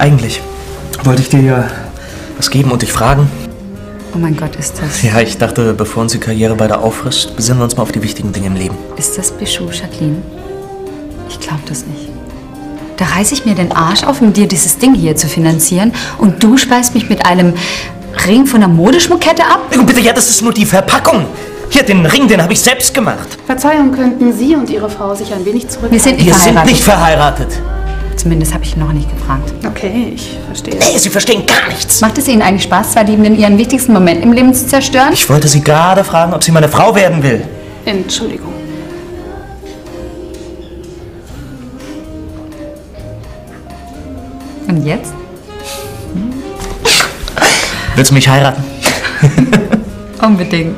Eigentlich wollte ich dir ja was geben und dich fragen. Oh mein Gott, ist das... Ja, ich dachte, bevor uns die Karriere beide auffrisst, besinnen wir uns mal auf die wichtigen Dinge im Leben. Ist das Bijou, Jacqueline? Ich glaube das nicht. Da reiße ich mir den Arsch auf, um dir dieses Ding hier zu finanzieren und du speist mich mit einem Ring von einer Modeschmuckkette ab? Bitte, ja, das ist nur die Verpackung. Hier, den Ring, den habe ich selbst gemacht. Verzeihung, könnten Sie und Ihre Frau sich ein wenig zurückhalten? Wir sind nicht verheiratet. Zumindest habe ich ihn noch nicht gefragt. Okay, ich verstehe. Nee, Sie verstehen gar nichts. Macht es Ihnen eigentlich Spaß, zwei Liebenden ihren wichtigsten Moment im Leben zu zerstören? Ich wollte Sie gerade fragen, ob sie meine Frau werden will. Entschuldigung. Und jetzt? Willst du mich heiraten? Unbedingt.